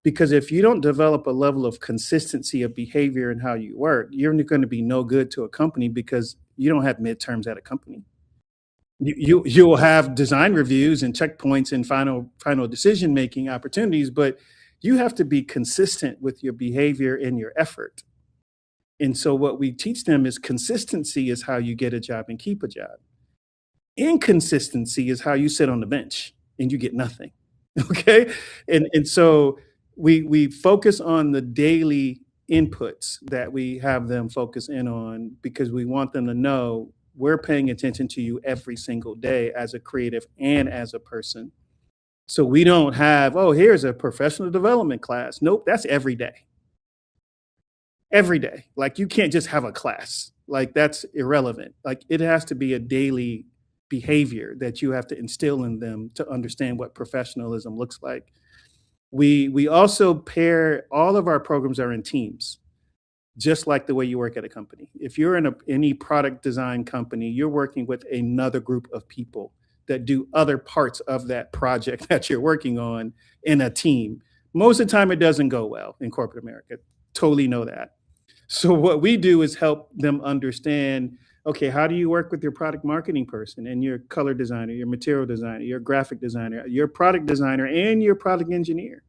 Because if you don't develop a level of consistency of behavior and how you work, you're going to be no good to a company because you don't have midterms at a company. You will have design reviews and checkpoints and final decision making opportunities, but you have to be consistent with your behavior and your effort. And so what we teach them is consistency is how you get a job and keep a job. Inconsistency is how you sit on the bench and you get nothing. Okay. And so we focus on the daily inputs that we have them focus in on because we want them to know we're paying attention to you every single day as a creative and as a person. So we don't have, oh, here's a professional development class. Nope, that's every day. Every day. Like, you can't just have a class. Like, that's irrelevant. Like, it has to be a daily behavior that you have to instill in them to understand what professionalism looks like. We also pair, all of our programs are in teams, just like the way you work at a company. If you're in any product design company, you're working with another group of people that do other parts of that project that you're working on in a team. Most of the time, it doesn't go well in corporate America. Totally know that. So what we do is help them understand, okay, how do you work with your product marketing person and your color designer, your material designer, your graphic designer, your product designer, and your product engineer?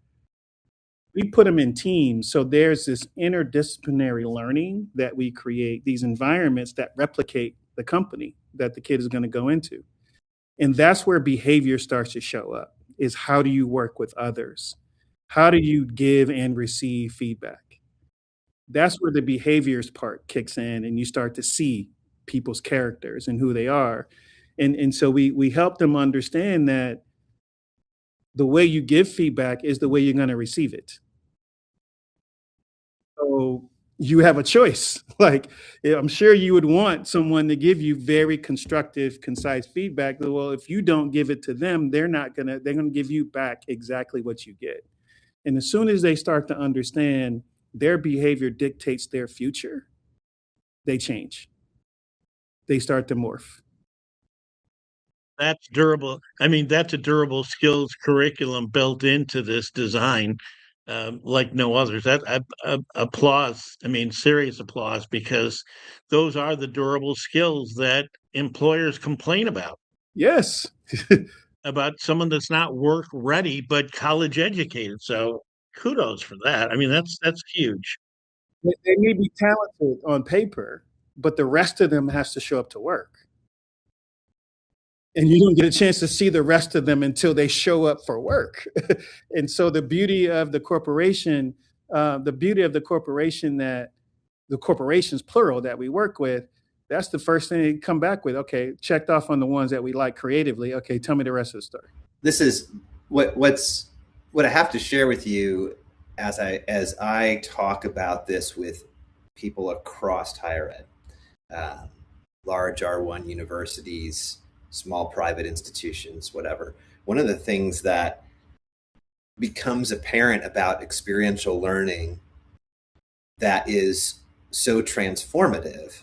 We put them in teams. So there's this interdisciplinary learning that we create, these environments that replicate the company that the kid is going to go into. And that's where behavior starts to show up, is how do you work with others? How do you give and receive feedback? That's where the behaviors part kicks in and you start to see people's characters and who they are. And so we help them understand that the way you give feedback is the way you're going to receive it. So you have a choice. Like, I'm sure you would want someone to give you very constructive, concise feedback. Well, if you don't give it to them, they're going to give you back exactly what you get. And as soon as they start to understand their behavior dictates their future, they change. They start to morph. That's durable. I mean, that's a durable skills curriculum built into this design, like no others. That applause. I mean, serious applause, because those are the durable skills that employers complain about. Yes. About someone that's not work ready but college educated. So kudos for that. I mean, that's huge. They may be talented on paper, but the rest of them has to show up to work. And you don't get a chance to see the rest of them until they show up for work. And so the beauty of the corporation, that the corporations plural that we work with, that's the first thing they come back with. Okay, checked off on the ones that we like creatively. Okay, tell me the rest of the story. This is what I have to share with you as I talk about this with people across higher ed, large R1 universities, small private institutions, whatever. One of the things that becomes apparent about experiential learning that is so transformative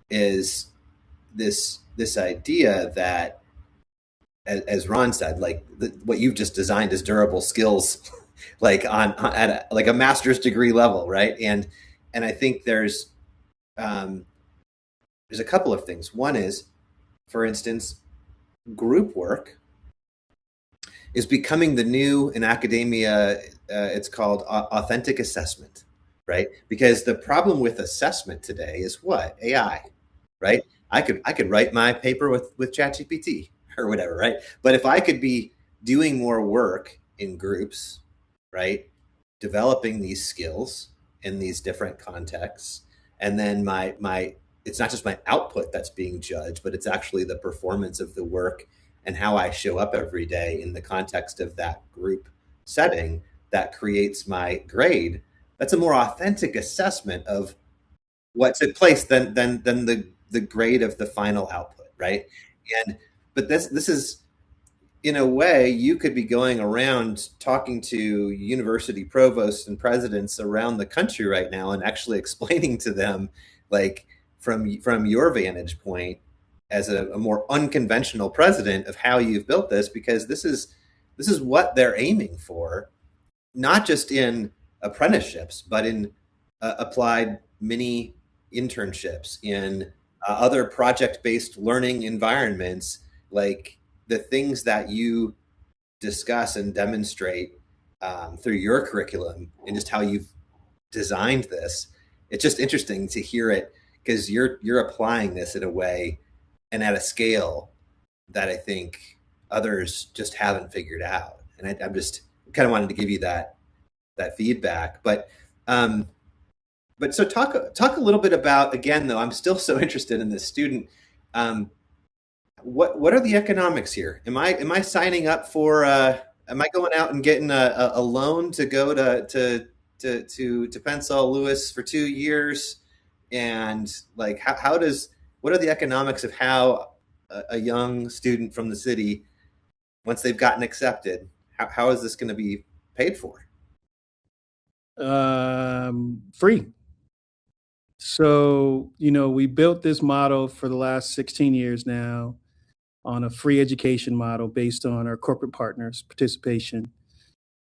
is this idea that, as Ron said, like what you've just designed as durable skills like at like a master's degree level, right? And I think um, there's a couple of things. One is, for instance, group work is becoming the new in academia. It's called authentic assessment, right? Because the problem with assessment today is what? AI, right? I could write my paper with ChatGPT or whatever, right? But if I could be doing more work in groups, right, developing these skills in these different contexts, and then my it's not just my output that's being judged, but it's actually the performance of the work and how I show up every day in the context of that group setting that creates my grade. That's a more authentic assessment of what took place than the grade of the final output, right? And but this is, in a way, you could be going around talking to university provosts and presidents around the country right now and actually explaining to them, like, from your vantage point as a more unconventional president, of how you've built this, because this is what they're aiming for, not just in apprenticeships, but in applied mini internships, in other project based learning environments, like the things that you discuss and demonstrate through your curriculum and just how you've designed this. It's just interesting to hear it, because you're applying this in a way and at a scale that I think others just haven't figured out. And I'm just kind of wanted to give you that feedback. Um, but so talk a little bit about, again, though I'm still so interested in this student. Um, what are the economics here? Am I signing up for? Am I going out and getting a loan to go to Pensall Lewis for 2 years? And like, how does what are the economics of how a young student from the city, once they've gotten accepted, how is this going to be paid for? Free. So, we built this model for the last 16 years now on a free education model based on our corporate partners' participation.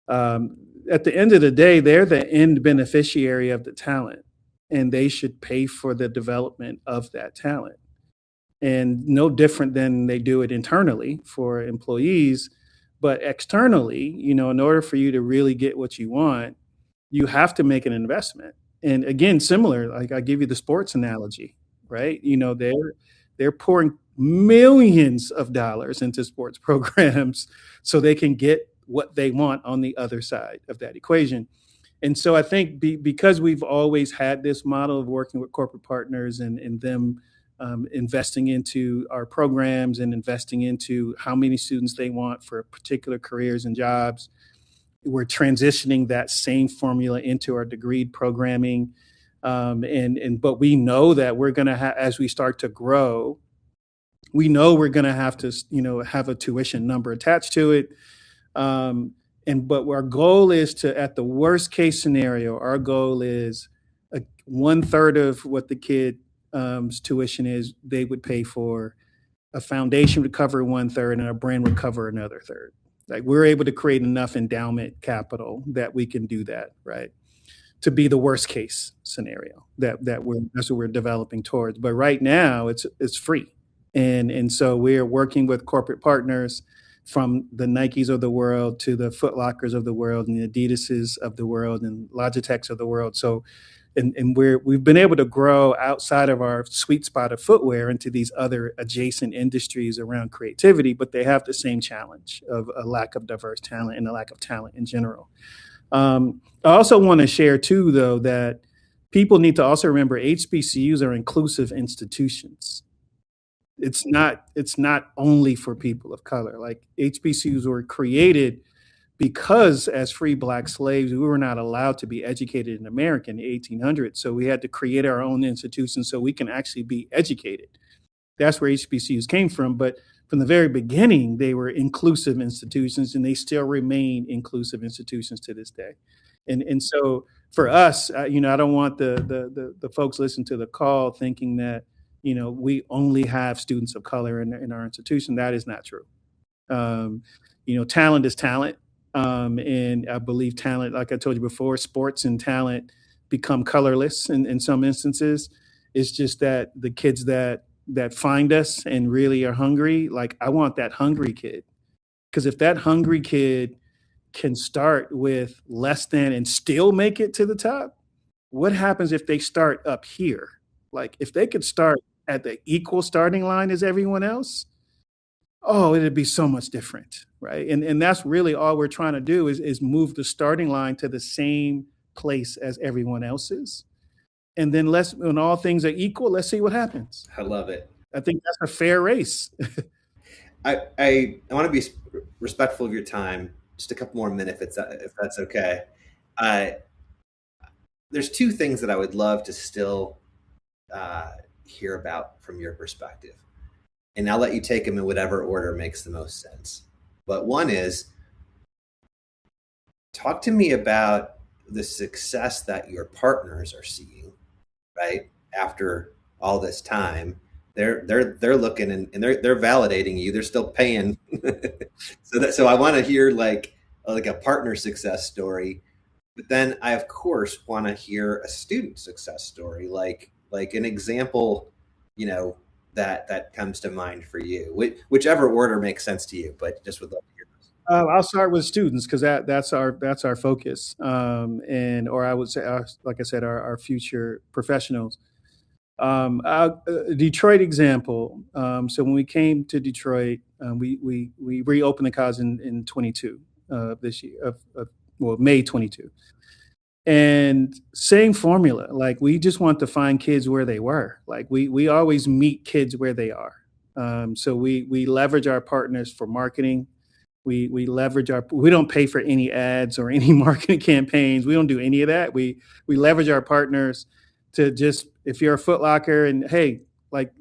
At the end of the day, they're the end beneficiary of the talent, and they should pay for the development of that talent. And no different than they do it internally for employees, but externally, in order for you to really get what you want, you have to make an investment. And again, similar, like I give you the sports analogy, right? They're pouring millions of dollars into sports programs so they can get what they want on the other side of that equation. And so I think because we've always had this model of working with corporate partners and them investing into our programs and investing into how many students they want for particular careers and jobs, we're transitioning that same formula into our degreed programming. But we know that we're going to have, as we start to grow, we know we're going to have to, have a tuition number attached to it. But our goal is to, at the worst case scenario, our goal is 1/3 of what the kid's tuition is, they would pay for. A foundation would cover 1/3, and a brand would cover another third. Like, we're able to create enough endowment capital that we can do that, right? To be the worst case scenario that's what we're developing towards. But right now, it's free, and so we're working with corporate partners, from the Nikes of the world to the Foot Lockers of the world and the Adidases of the world and Logitechs of the world. So, and we've been able to grow outside of our sweet spot of footwear into these other adjacent industries around creativity, but they have the same challenge of a lack of diverse talent and a lack of talent in general. I also want to share too, though, that people need to also remember HBCUs are inclusive institutions. It's not only for people of color. Like, HBCUs were created because, as free Black slaves, we were not allowed to be educated in America in the 1800s. So we had to create our own institutions so we can actually be educated. That's where HBCUs came from. But from the very beginning, they were inclusive institutions, and they still remain inclusive institutions to this day. And so for us, I don't want the folks listening to the call thinking that we only have students of color in our institution. That is not true. Talent is talent. And I believe talent, like I told you before, sports and talent become colorless in some instances. It's just that the kids that find us and really are hungry, like I want that hungry kid. Because if that hungry kid can start with less than and still make it to the top, what happens if they start up here? Like if they could start at the equal starting line as everyone else, oh, it'd be so much different, right? And that's really all we're trying to do is move the starting line to the same place as everyone else's. And then let's, when all things are equal, let's see what happens. I love it. I think that's a fair race. I want to be respectful of your time. Just a couple more minutes, if that's okay. Uh, there's two things that I would love to still hear about from your perspective, and I'll let you take them in whatever order makes the most sense. But one is, talk to me about the success that your partners are seeing, right? After all this time, they're looking and they're validating you. They're still paying. So I want to hear like a partner success story, but then I of course want to hear a student success story, like an example, you know, that comes to mind for you. Whichever order makes sense to you, but just would love to hear this. I'll start with students because that's our focus, and or I would say, like I said, our future professionals. Detroit example. So when we came to Detroit, we reopened the college in 22 this year well, May 22. And same formula, like we just want to find kids where they were. Like we always meet kids where they are. So we leverage our partners for marketing. We leverage we don't pay for any ads or any marketing campaigns. We don't do any of that. We leverage our partners to just, if you're a Foot Locker and hey, like,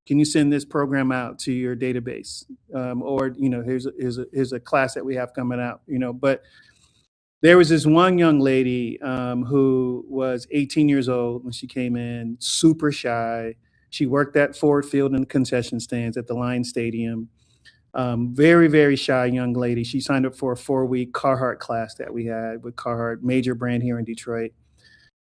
can you send this program out to your database? Or, you know, here's a class that we have coming out, you know. But there was this one young lady who was 18 years old when she came in, super shy. She worked at Ford Field in the concession stands at the Lions Stadium. Very, very shy young lady. She signed up for a 4-week Carhartt class that we had with Carhartt, major brand here in Detroit.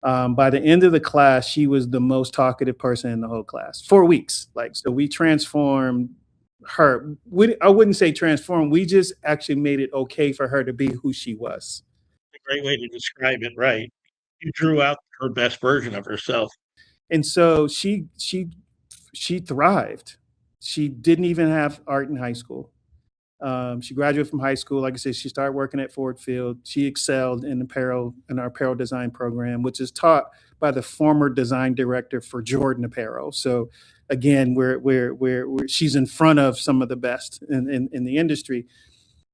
By the end of the class, she was the most talkative person in the whole class. 4 weeks, like, so we transformed her. I wouldn't say transform. We just actually made it okay for her to be who she was. A great way to describe it, right? You drew out her best version of herself. And so she thrived. She didn't even have art in high school. She graduated from high school. Like I said, she started working at Ford Field. She excelled in our apparel design program, which is taught by the former design director for Jordan Apparel. So again, she's in front of some of the best in the industry.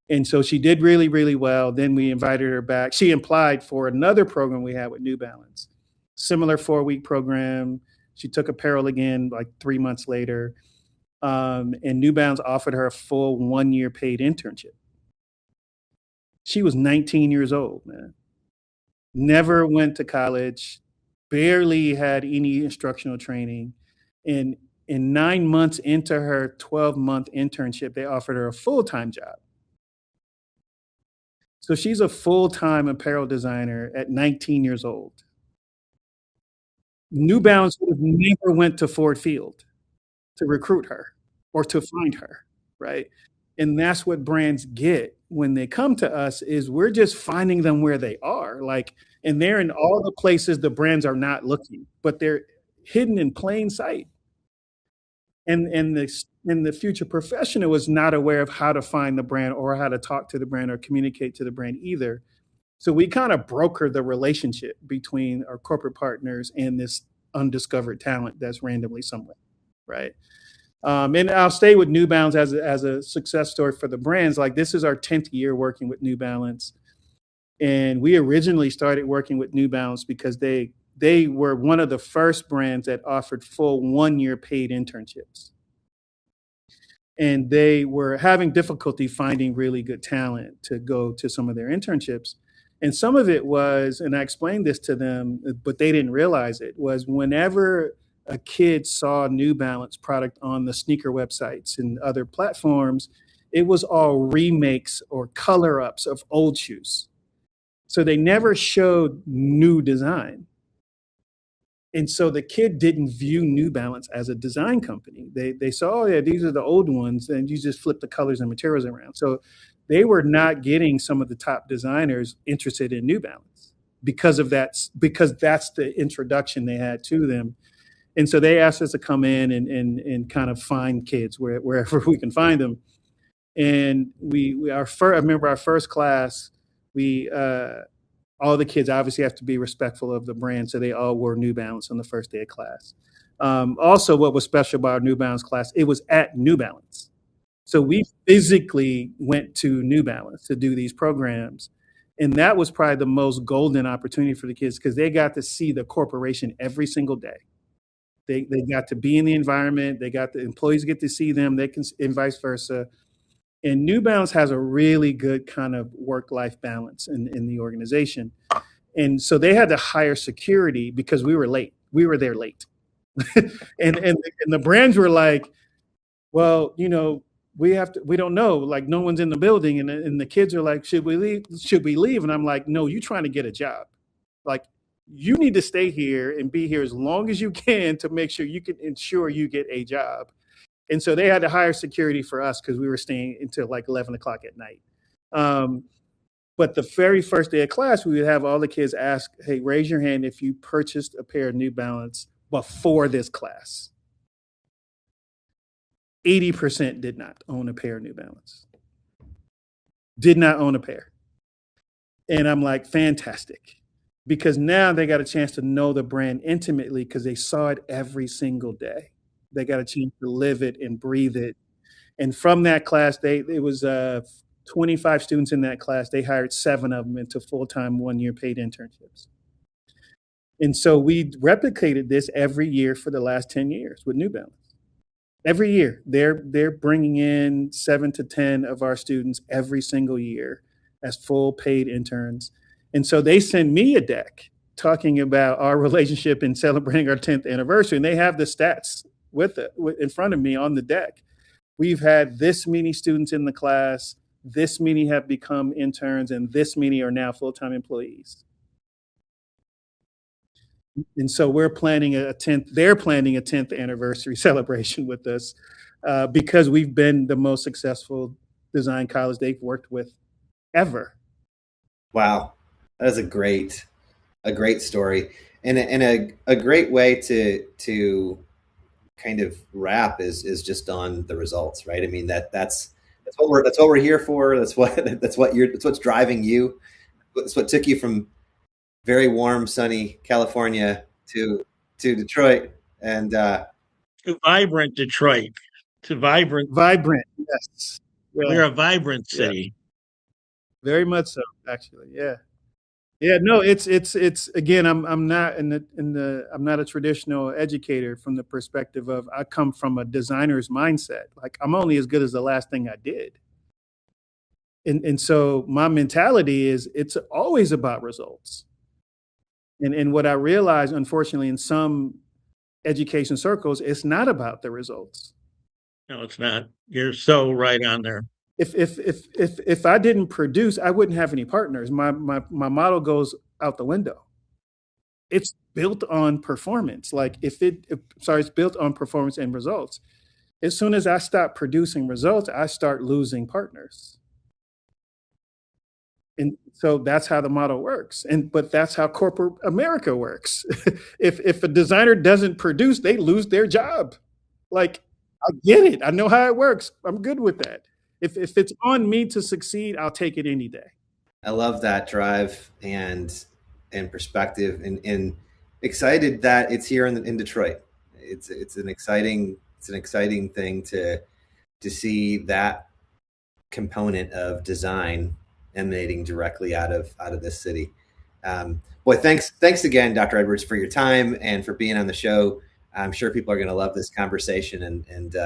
And so she did really, really well. Then we invited her back. She applied for another program we had with New Balance, similar 4-week program. She took apparel again like 3 months later. And New Balance offered her a full 1-year paid internship. She was 19 years old, man. Never went to college, barely had any instructional training. And in 9 months into her 12-month internship, they offered her a full-time job. So she's a full-time apparel designer at 19 years old. New Balance would have never went to Ford Field to recruit her or to find her, right? And that's what brands get when they come to us, is we're just finding them where they are. Like, and they're in all the places the brands are not looking, but they're hidden in plain sight. And the future professional was not aware of how to find the brand or how to talk to the brand or communicate to the brand either. So we kind of broker the relationship between our corporate partners and this undiscovered talent that's randomly somewhere, right? And I'll stay with New Balance as a success story for the brands. Like, this is our 10th year working with New Balance. And we originally started working with New Balance because they were one of the first brands that offered full 1-year paid internships. And they were having difficulty finding really good talent to go to some of their internships. And some of it was, and I explained this to them, but they didn't realize it, was whenever a kid saw New Balance product on the sneaker websites and other platforms, it was all remakes or color ups of old shoes. So they never showed new design. And so the kid didn't view New Balance as a design company. They saw, oh yeah, these are the old ones, and you just flip the colors and materials around. So they were not getting some of the top designers interested in New Balance because that's the introduction they had to them. And so they asked us to come in and kind of find kids wherever we can find them. And I remember our first class, all the kids obviously have to be respectful of the brand, so they all wore New Balance on the first day of class. Also, what was special about our New Balance class, it was at New Balance. So we physically went to New Balance to do these programs. And that was probably the most golden opportunity for the kids because they got to see the corporation every single day. They got to be in the environment. They got the employees get to see them. They can, and vice versa. And New Balance has a really good kind of work-life balance in the organization. And so they had to hire security because we were late. We were there late. and the brands were like, well, we don't know, like no one's in the building. And the kids are like, should we leave? And I'm like, no, you're trying to get a job. Like, you need to stay here and be here as long as you can to make sure you can ensure you get a job. And so they had to hire security for us because we were staying until like 11 o'clock at night. But the very first day of class, we would have all the kids ask, hey, raise your hand if you purchased a pair of New Balance before this class. 80% did not own a pair of New Balance. Did not own a pair. And I'm like, fantastic. Because now they got a chance to know the brand intimately because they saw it every single day. They got a chance to live it and breathe it. And from that class, it was 25 students in that class. They hired 7 of them into full-time 1-year paid internships. And so we replicated this every year for the last 10 years with New Balance. Every year, they're bringing in 7 to 10 of our students every single year as full paid interns. And so they send me a deck talking about our relationship and celebrating our 10th anniversary. And they have the stats in front of me on the deck. We've had this many students in the class, this many have become interns, and this many are now full-time employees. And so they're planning a 10th anniversary celebration with us because we've been the most successful design college they've worked with ever. Wow. That is a great story, and a great way to kind of wrap is just on the results, right? I mean that's what we're here for. That's what's driving you. That's what took you from very warm, sunny California to Detroit and to vibrant Detroit, vibrant. Yes, we're a vibrant city. Yeah. Very much so, actually. Yeah. Yeah, no, it's again, I'm not I'm not a traditional educator from the perspective of I come from a designer's mindset. Like I'm only as good as the last thing I did. And so my mentality is it's always about results. And what I realized, unfortunately, in some education circles, it's not about the results. No, it's not. You're so right on there. If I didn't produce, I wouldn't have any partners. My model goes out the window. It's built on performance. Like it's built on performance and results. As soon as I stop producing results, I start losing partners. And so that's how the model works. But that's how corporate America works. If a designer doesn't produce, they lose their job. Like I get it. I know how it works. I'm good with that. If it's on me to succeed, I'll take it any day. I love that drive and perspective, and excited that it's here in Detroit. It's an exciting thing to see that component of design emanating directly out of this city. Boy, thanks again, Dr. Edwards, for your time and for being on the show. I'm sure people are going to love this conversation and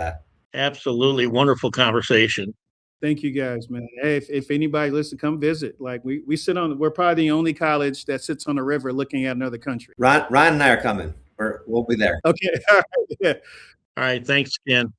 absolutely wonderful conversation. Thank you guys, man. Hey, if anybody listens, come visit. Like we're probably the only college that sits on a river looking at another country. Ryan and I are coming. We'll be there. Okay. All right. Yeah. All right. Thanks again.